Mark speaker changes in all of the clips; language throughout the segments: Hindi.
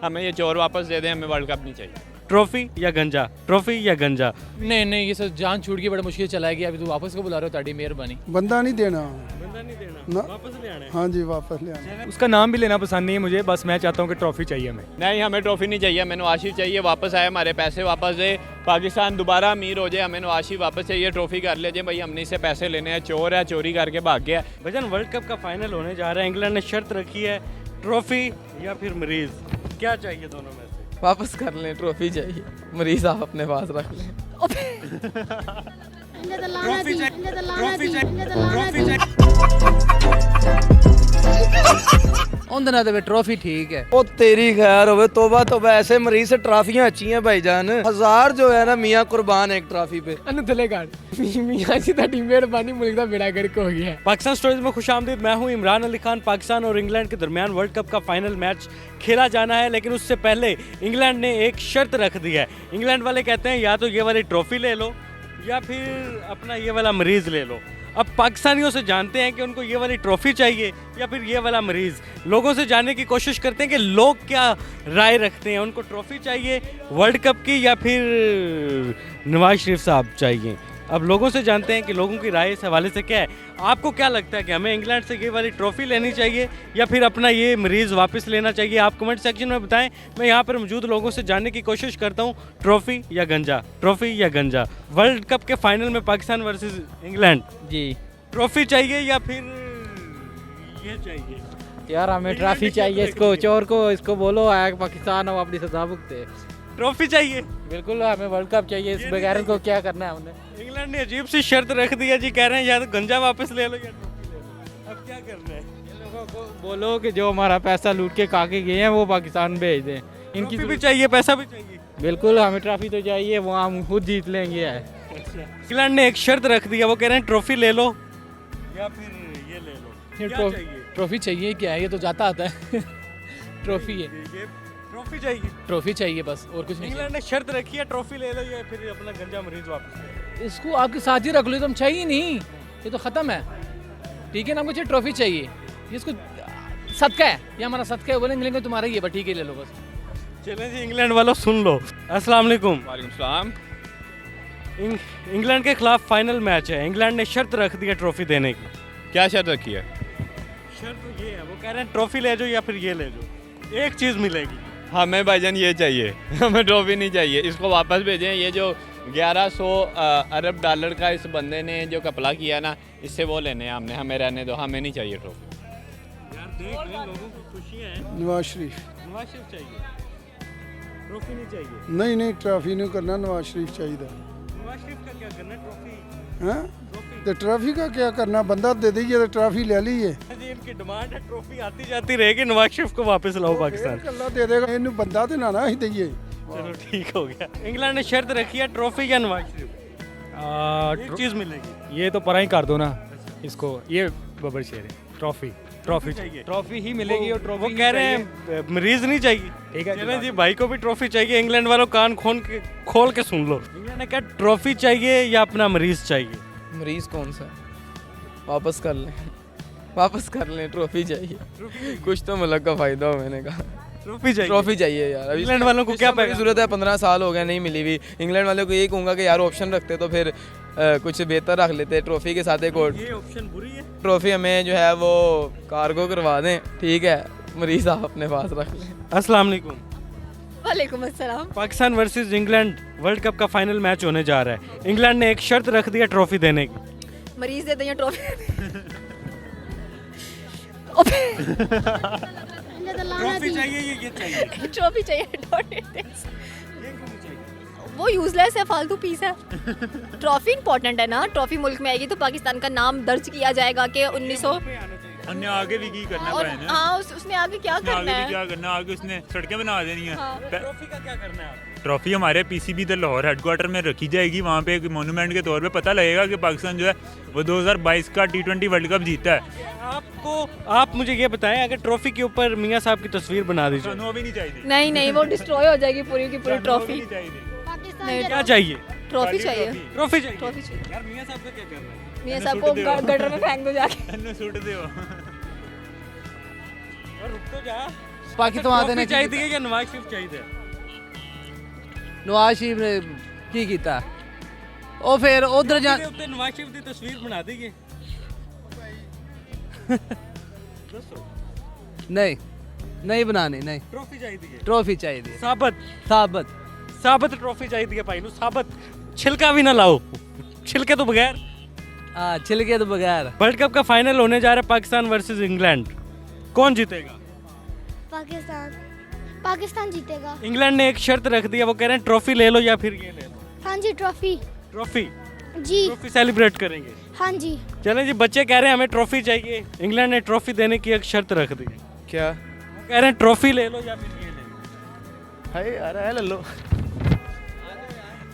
Speaker 1: हमें ये चोर वापस दे दें, हमें वर्ल्ड कप नहीं चाहिए।
Speaker 2: ट्रॉफी या गंजा, ट्रॉफी या गंजा?
Speaker 3: नहीं नहीं, ये सब जान छूट के बड़ा मुश्किल चला गया। अभी तो वापस को बुला रहे हो, ताड़ी मेहरबानी।
Speaker 4: बंदा नहीं देना,
Speaker 2: बंदा नहीं देना,
Speaker 4: ना।
Speaker 2: वापस ले आना है।
Speaker 4: हाँ जी, वापस ले आना।
Speaker 5: उसका नाम भी लेना पसंद नहीं है मुझे, बस मैं चाहता हूँ कि ट्रॉफी चाहिए हमें।
Speaker 1: नहीं, हमें ट्रॉफी नहीं चाहिए, हमें नवाशी चाहिए, वापस आए, हमारे पैसे वापस दे, पाकिस्तान दोबारा अमीर हो जाए, हमें नवाशी वापस चाहिए, ट्रॉफी कर लीजिए भाई, हमने इससे पैसे लेने हैं, चोर है, चोरी करके भाग गया।
Speaker 2: भजन, वर्ल्ड कप का फाइनल होने जा रहा है, इंग्लैंड ने शर्त रखी है, ट्रॉफी या फिर मरीज, क्या चाहिए दोनों में से?
Speaker 6: वापस कर लें, ट्रॉफी चाहिए, मरीज आप अपने पास रख लें।
Speaker 2: ट्रॉफी चाहिए।
Speaker 3: ਉਹਦੇ ਨਾਲ ਤੇ ट्रॉफी ठीक है।
Speaker 6: ओ तेरी खैर होवे, तोबा तोबा, ऐसे मरीज से ट्रॉफियां अच्छी हैं भाईजान। 1000 जो है ना मियाँ कुर्बान एक ट्रॉफी पे।
Speaker 3: अनु थले गाड़ मियां जी ताड़ी मेहरबानी, मुल्क दा बेड़ा गर्क हो गया।
Speaker 2: पाकिस्तान स्टोरीज में खुशामदीद, मैं हूं इमरान अली खान। पाकिस्तान और इंग्लैंड के दरमियान वर्ल्ड कप का फाइनल मैच खेला जाना है, लेकिन उससे पहले इंग्लैंड ने एक शर्त रख दी है। इंग्लैंड वाले कहते हैं या तो ये वाली ट्रॉफी ले लो या फिर अपना ये वाला मरीज ले लो। अब पाकिस्तानियों से जानते हैं कि उनको ये वाली ट्रॉफी चाहिए या फिर ये वाला मरीज। लोगों से जानने की कोशिश करते हैं कि लोग क्या राय रखते हैं, उनको ट्रॉफी चाहिए वर्ल्ड कप की या फिर नवाज शरीफ साहब चाहिए। अब लोगों से जानते हैं कि लोगों की राय इस हवाले से क्या है। आपको क्या लगता है कि हमें इंग्लैंड से ये वाली ट्रॉफी लेनी चाहिए या फिर अपना ये मरीज़ वापस लेना चाहिए? आप कमेंट सेक्शन में बताएं। मैं यहाँ पर मौजूद लोगों से जानने की कोशिश करता हूँ, ट्रॉफी या गंजा, ट्रॉफी या गंजा। वर्ल्ड कप के फाइनल में पाकिस्तान वर्सेस इंग्लैंड,
Speaker 6: जी
Speaker 2: ट्रॉफी चाहिए या फिर ये चाहिए?
Speaker 3: यार हमें ट्रॉफी चाहिए, इसको चोर को इसको बोलो आया पाकिस्तान हो अपनी सजा भुगते।
Speaker 2: ट्रॉफी चाहिए,
Speaker 3: बिल्कुल हमें वर्ल्ड कप चाहिए, इस बगैर को क्या करना है हमने।
Speaker 2: इंग्लैंड ने अजीब सी शर्त रख दी है जी, कह रहे हैं या तो गंजा वापस ले लो या ट्रॉफी ले लो। अब क्या करना है?
Speaker 3: लोगों को बोलो कि जो हमारा पैसा लूट के खा के गए हैं वो पाकिस्तान भेज दें।
Speaker 2: इनकी भी चाहिए, पैसा भी चाहिए।
Speaker 3: बिल्कुल हमें ट्रॉफी तो चाहिए, वो हम खुद जीत लेंगे।
Speaker 2: इंग्लैंड ने एक शर्त रख दी है, वो कह रहे हैं ट्रॉफी ले लो या फिर ये ले लो। क्या चाहिए?
Speaker 3: ट्रॉफी चाहिए, क्या है ये तो जाता आता है। ट्रॉफी है,
Speaker 2: ये ट्रॉफी चाहिए,
Speaker 3: ट्रॉफी चाहिए बस, और कुछ नहीं।
Speaker 2: इंग्लैंड ने शर्त रखी है, ट्रॉफी ले लो या फिर अपना गंजा मरीज वापस ले लो।
Speaker 3: इसको आपके साथ ही रख लो, तो हम चाहिए नहीं, ये तो ख़त्म है। ठीक है ना, हमको चाहिए ट्रॉफी चाहिए, ये इसको सदका है, ये हमारा सदका है, बोले मिलेंगे तुम्हारा ही है, बस ठीक है ले लो बस।
Speaker 2: चलें जी, इंग्लैंड वालों सुन लो। अस्सलाम वालेकुम।
Speaker 1: वालेकुम सलाम।
Speaker 2: इंग्लैंड के खिलाफ फाइनल मैच है, इंग्लैंड ने शर्त रख दी है ट्रॉफी देने की।
Speaker 1: क्या शर्त रखी है?
Speaker 2: शर्त ये है, वो कह रहे हैं ट्रॉफी ले जाओ या फिर ये ले जाओ, एक चीज़ मिलेगी।
Speaker 1: हमें भाईजान ये चाहिए, हमें ट्रॉफी नहीं चाहिए, इसको वापस भेजें। ये जो 1100 अरब डॉलर का इस बंदे ने जो कपला किया ना, इससे वो लेने हैं हमने, हमें रहने दो, हमें नहीं चाहिए ट्रॉफी।
Speaker 2: यार देख लें, लोगों को खुशियाँ हैं।
Speaker 4: नवाज शरीफ
Speaker 2: नवाज शरीफ चाहिए, ट्रॉफी नहीं चाहिए।
Speaker 4: नहीं नहीं, ट्रॉफी नहीं करना, नवाज शरीफ चाहिए।
Speaker 2: नवाज शरीफ का क्या करना है? ट्रॉफी,
Speaker 4: हैं
Speaker 2: ट्रॉफी
Speaker 4: तो ट्रॉफी का क्या करना, बंदा दे दीजिए तो ट्रॉफी ले लीजिए।
Speaker 2: जी, इनकी डिमांड है ट्रॉफी आती जाती रहेगी, नवाज शरीफ को वापस लाओ पाकिस्तान।
Speaker 4: अल्लाह दे देगा, इन्हें बंदा तो ना ही दीजिए।
Speaker 2: चलो ठीक हो गया। इंग्लैंड ने शर्त रखी है ट्रॉफी या नवाज शरीफ, एक चीज़ मिलेगी।
Speaker 5: ये तो परा ही कर दो ना इसको, ये बबर शेर है। ट्रॉफी ट्रॉफी
Speaker 2: चाहिए।
Speaker 5: ट्रॉफी ही मिलेगी और ट्रॉफी
Speaker 2: वो
Speaker 5: ही
Speaker 2: कह रहे
Speaker 5: चाहिए।
Speaker 2: हैं मरीज नहीं चाहिए।
Speaker 5: ठीक है,
Speaker 2: चलें जी, भाई को भी ट्रॉफी चाहिए। इंग्लैंड वालों कान खोल के सुन लो। इंग्लैंड ने कहा ट्रॉफी चाहिए या अपना मरीज चाहिए?
Speaker 6: मरीज कौन सा है? वापस कर लें, वापस कर लें, ट्रॉफी चाहिए। कुछ तो मुल्क का फ़ायदा हो, मैंने कहा
Speaker 2: ट्रॉफी चाहिए।
Speaker 6: ट्रॉफी चाहिए यार। अभी
Speaker 2: इंग्लैंड वालों को क्या
Speaker 6: पैसे जरूरत है? 15 साल हो गए नहीं मिली हुई। इंग्लैंड वालों को यही कहूँगा कि यार ऑप्शन रखते तो फिर कुछ बेहतर रख लेते। ट्रॉफी के साथ एक और
Speaker 2: ये ऑप्शन बुरी है।
Speaker 6: ट्रॉफी हमें जो है वो कार्गो करवा दें, ठीक है, मरीज आप अपने पास रख लें।
Speaker 2: अस्सलाम वालेकुम।
Speaker 7: वालेकुम अस्सलाम।
Speaker 2: Pakistan versus England world cup का फाइनल मैच होने जा रहा है। इंग्लैंड ने एक शर्त रख दी है ट्रॉफी देने की।
Speaker 7: मरीज दे दें या ट्रॉफी?
Speaker 2: ट्रॉफी चाहिए ये चाहिए?
Speaker 7: ट्रॉफी चाहिए, don't need this। वो यूजलेस है, फालतू पीस है। ट्रॉफी इंपॉर्टेंट है ना, ट्रॉफी मुल्क में आएगी तो पाकिस्तान का नाम दर्ज किया जाएगा कि 1900।
Speaker 8: अन्य आगे भी की करना
Speaker 7: और
Speaker 8: है ना,
Speaker 7: हाँ, उसने आगे क्या
Speaker 8: उसने
Speaker 7: करना
Speaker 8: आगे भी
Speaker 7: है?
Speaker 8: क्या करना, आगे उसने सड़कें बना देनी है।
Speaker 7: हाँ।
Speaker 2: ट्रॉफी का क्या करना है?
Speaker 8: ट्रॉफी हमारे पीसीबी द लाहौर हेडक्वार्टर में रखी जाएगी, वहाँ पे एक मोनूमेंट के तौर पे पता लगेगा कि पाकिस्तान जो है वो 2022 का T20 वर्ल्ड कप जीता है।
Speaker 2: आप मुझे ये बताएं, अगर ट्रॉफी के ऊपर मियाँ साहब की तस्वीर बना दीजिए।
Speaker 8: वो भी नहीं चाहिए,
Speaker 7: नहीं नहीं, वो डिस्ट्रॉय हो जाएगी पूरी की पूरी ट्रॉफी।
Speaker 8: नहीं चाहिए।
Speaker 7: नहीं,
Speaker 2: क्या चाहिए?
Speaker 7: ट्रॉफी चाहिए,
Speaker 2: ट्रॉफी चाहिए।
Speaker 7: ट्रॉफी चाहिए।
Speaker 2: यार मियाँ साहब का क्या कर रहे हैं?
Speaker 7: मियां साहब को गटर में फेंक दो जाके।
Speaker 8: अन्नू सूट दे वो।
Speaker 2: और रुक तो जा,
Speaker 9: पाकिस्तान
Speaker 2: ट्रॉफी
Speaker 9: ने
Speaker 2: चाहिए या नवाज शरीफ चाहिए
Speaker 9: नवाज शरीफ ने की कीता ਉਹ ਫਿਰ ਉਧਰ ਜਾ
Speaker 2: ਦੇ ਉੱਤੇ ਨਵਾਜ਼ ਸ਼ਰੀਫ ਦੀ ਤਸਵੀਰ ਬਣਾ ਦਈਏ ਦੱਸੋ
Speaker 9: ਨਹੀਂ ਨਹੀਂ ਬਣਾਣੀ ਨਹੀਂ
Speaker 2: ਟਰੋਫੀ ਚਾਹੀਦੀ ਹੈ
Speaker 9: ਟਰੋਫੀ ਚਾਹੀਦੀ ਹੈ
Speaker 2: ਸਾਬਤ
Speaker 9: ਸਾਬਤ
Speaker 2: ਸਾਬਤ ਟਰੋਫੀ ਚਾਹੀਦੀ ਹੈ ਭਾਈ ਨੂੰ ਸਾਬਤ छिलका भी ना लाओ छिलके तो बगैर
Speaker 9: हाँ छिलके तो बगैर
Speaker 2: वर्ल्ड कप का फाइनल होने जा रहा है पाकिस्तान वर्सेस इंग्लैंड कौन जीतेगा
Speaker 10: पाकिस्तान जीतेगा।
Speaker 2: इंग्लैंड ने एक शर्त रख दी है वो कह रहे हैं ट्रॉफी ले लो या फिर ये ले लो
Speaker 10: हाँ जी ट्रॉफी
Speaker 2: ट्रॉफी
Speaker 10: जी
Speaker 2: ट्रॉफी सेलिब्रेट करेंगे
Speaker 10: हाँ जी
Speaker 2: चलें जी बच्चे कह रहे हैं हमें ट्रॉफी चाहिए इंग्लैंड ने ट्रॉफी देने की एक शर्त रख दी है
Speaker 6: क्या
Speaker 2: वो कह रहे हैं ट्रॉफी ले लो या फिर ये ले लो
Speaker 6: है यार है ले लो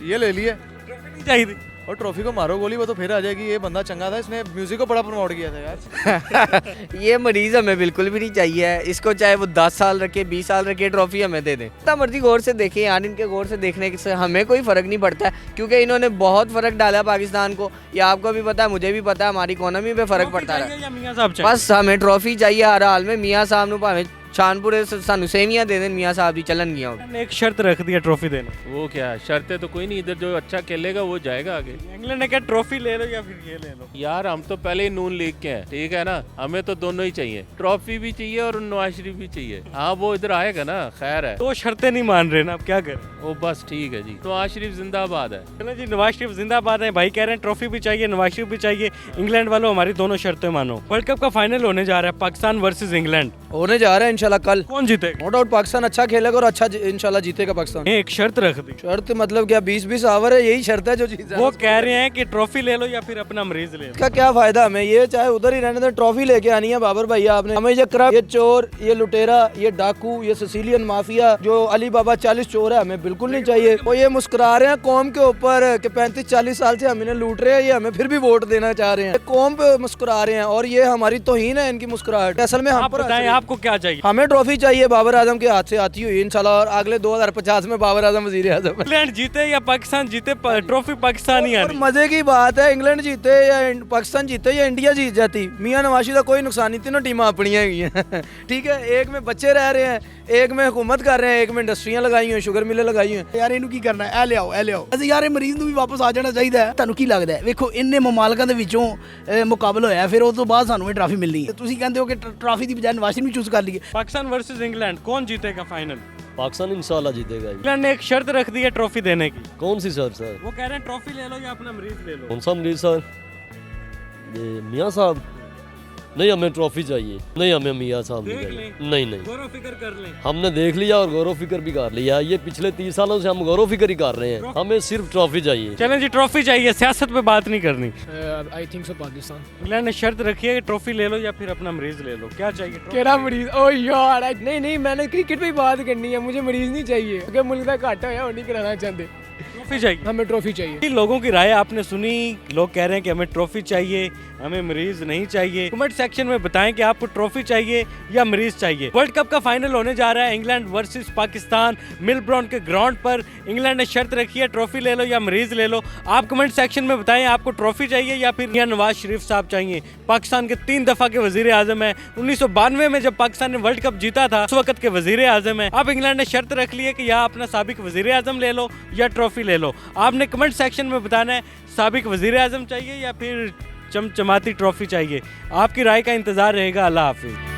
Speaker 6: ये ले लिए
Speaker 2: ट्रॉफी नहीं चाहिए
Speaker 6: और ट्रॉफी को मारो गोली वो तो फिर आ जाएगी ये बंदा चंगा था इसने म्यूजिक को बड़ा प्रमोट किया था यार
Speaker 11: ये मरीज हमें बिल्कुल भी नहीं चाहिए है इसको चाहे वो 10 साल रखे 20 साल रखे ट्रॉफी हमें दे दें जितना मर्जी गौर से देखें यार इनके गौर से देखने से हमें कोई फ़र्क नहीं पड़ता है क्योंकि इन्होंने बहुत फ़र्क डाला पाकिस्तान को ये आपको भी पता है मुझे भी पता है हमारी इकोनॉमी पे फ़र्क पड़ता है
Speaker 2: या मियां साहब चाहिए
Speaker 11: बस हमें ट्रॉफी चाहिए हर हाल में मियाँ साहब ने भावें शानपुर सानू सेवियां दे दें मियाँ साहब की चलन गया
Speaker 2: ने एक शर्त रख दी है ट्रॉफी देने
Speaker 1: वो क्या शर्तें तो कोई नहीं इधर जो अच्छा खेलेगा वो जाएगा आगे
Speaker 2: इंग्लैंड ने क्या ट्रॉफी ले लो या फिर ये ले लो
Speaker 1: यार हम तो पहले ही नून लीग के हैं ठीक है ना हमें तो दोनों ही चाहिए ट्रॉफी भी चाहिए और नवाज शरीफ भी चाहिए हाँ वो इधर आएगा ना खैर है
Speaker 2: तो शर्तें नहीं मान रहे ना अब क्या करें
Speaker 1: वो बस ठीक है जी नवाज शरीफ जिंदाबाद है
Speaker 2: चलो जी नवाज शरीफ जिंदाबाद है भाई कह रहे हैं ट्रॉफी भी चाहिए नवाज शरीफ भी चाहिए इंग्लैंड वालों हमारी दोनों शर्तें मानो वर्ल्ड कप का फाइनल होने जा रहा है पाकिस्तान वर्सेस इंग्लैंड
Speaker 6: होने जा रहा है इंशाल्लाह कल
Speaker 2: कौन जीतेगा
Speaker 6: नो डाउट पाकिस्तान अच्छा खेलेगा और अच्छा इंशाल्लाह जीतेगा पाकिस्तान
Speaker 2: एक शर्त रख दी
Speaker 6: शर्त मतलब क्या 20-20 ओवर है यही शर्त है जो जीत
Speaker 2: वो कह रहे हैं कि ट्रॉफी ले लो या फिर अपना मरीज ले लो
Speaker 6: इसका क्या फायदा हमें ये चाहे उधर ही रहने दो ट्रॉफी लेके आनी है बाबर भैया आपने हमें ये करप्ट ये चोर ये लुटेरा ये डाकू ये सिसिलियन माफिया जो अली बाबा 40 चोर है हमें बिल्कुल नहीं चाहिए वो ये मुस्कुरा रहे हैं कौम के ऊपर कि 35-40 साल से हम इन्हें लूट रहे हैं ये हमें फिर भी वोट देना चाह रहे हैं कौम पे मुस्कुरा रहे हैं और ये हमारी तौहीन है इनकी मुस्कुराहट असल में हम
Speaker 2: आप बताएं आपको क्या चाहिए
Speaker 6: हमें ट्रॉफी चाहिए बाबर आजम के हाथ से आती हुई इंशाल्लाह और अगले 2050 में बाबर आजम वजीर आजम
Speaker 2: इंग्लैंड जीते या पाकिस्तान जीते ट्रॉफी पाकिस्तान ही
Speaker 6: और
Speaker 2: आनी
Speaker 6: मजे की बात है इंग्लैंड जीते या पाकिस्तान जीते या इंडिया जीत जाती मियां नवाशी का कोई नुकसान नहीं तीनों टीम अपनी हैं ठीक है एक में बच्चे रह रहे हैं एक में हुकूमत कर रहे हैं एक में इंडस्ट्रियां लगाई हुई शुगर मिलें लगाई हुई
Speaker 12: ਯਾਰ ਇਹਨੂੰ ਕੀ ਕਰਨਾ ਇਹ ਲਿਆਓ ਅਸੀਂ ਯਾਰ ਇਹ ਮਰੀਜ਼ ਨੂੰ ਵੀ ਵਾਪਸ ਆ ਜਾਣਾ ਚਾਹੀਦਾ ਹੈ ਤੁਹਾਨੂੰ ਕੀ ਲੱਗਦਾ ਹੈ ਵੇਖੋ ਇੰਨੇ ਮਮਾਲਕਾਂ ਦੇ ਵਿੱਚੋਂ ਮੁਕਾਬਲਾ ਹੋਇਆ ਫਿਰ ਉਸ ਤੋਂ ਬਾਅਦ ਸਾਨੂੰ ਇਹ ਟਰਾਫੀ ਮਿਲਣੀ ਹੈ ਤੁਸੀਂ ਕਹਿੰਦੇ ਹੋ ਕਿ ਟਰਾਫੀ ਦੀ ਬਜਾਏ ਨਵਾਜ਼ ਸ਼ਰੀਫ ਨੂੰ ਚੂਜ਼ ਕਰ ਲਈਏ
Speaker 2: पाकिस्तान वर्सेस इंग्लैंड कौन जीतेगा फाइनल
Speaker 13: पाकिस्तान इंशाल्लाह जीतेगा ही।
Speaker 2: इंग्लैंड ने एक शर्त रख दी है ट्रॉफी देने की
Speaker 13: कौन सी सर सर
Speaker 2: वो कह रहे हैं ट्रॉफी ले लो या अपना मरीज ले लो
Speaker 13: कौन सा मरीज सर ये मियाँ साहब नहीं हमें ट्रॉफी चाहिए नहीं हमें मियाँ साहब नहीं चाहिए नहीं नहीं
Speaker 2: गौरव फिक्र कर लें
Speaker 13: हमने देख लिया और गौरव फिक्र भी कर लिया ये पिछले 30 सालों से हम गौरव फिक्र ही कर रहे हैं हमें सिर्फ ट्रॉफी चाहिए
Speaker 2: चलें जी ट्रॉफी चाहिए सियासत पे बात नहीं करनी
Speaker 3: I think so Pakistan
Speaker 2: England ने शर्त रखी है कि ट्रॉफी ले लो या फिर अपना मरीज ले लो क्या चाहिए
Speaker 3: केड़ा मरीज ओ यार नहीं मैंने क्रिकेट पे बात करनी है मुझे मरीज नहीं चाहिए क्योंकि मुल्क का घाटा होया वो नहीं कराना चाहते
Speaker 2: ट्रॉफी चाहिए
Speaker 3: हमें ट्रॉफी चाहिए
Speaker 2: लोगों की राय आपने सुनी लोग कह रहे हैं कि हमें ट्रॉफी चाहिए हमें मरीज नहीं चाहिए कमेंट सेक्शन में बताएं कि आपको ट्रॉफी चाहिए या मरीज चाहिए वर्ल्ड कप का फाइनल होने जा रहा है इंग्लैंड वर्सेस पाकिस्तान मिलबॉर्न के ग्राउंड पर इंग्लैंड ने शर्त रखी है ट्रॉफी ले लो या मरीज ले लो आप कमेंट सेक्शन में बताएं आपको ट्रॉफी चाहिए या फिर नवाज शरीफ साहब चाहिए पाकिस्तान के 3 दफ़ा के वजीर आजम है 1992 में जब पाकिस्तान ने वर्ल्ड कप जीता था उस वक्त के वजीर आजम है अब इंग्लैंड ने शर्त रख ली है कि या अपना साबिक वजीर आजम ले लो या ट्रॉफी ले लो आपने कमेंट सेक्शन में बताना है साबिक वजीर आजम चाहिए या फिर चमचमाती ट्रॉफी चाहिए आपकी राय का इंतज़ार रहेगा अल्लाह हाफिज़।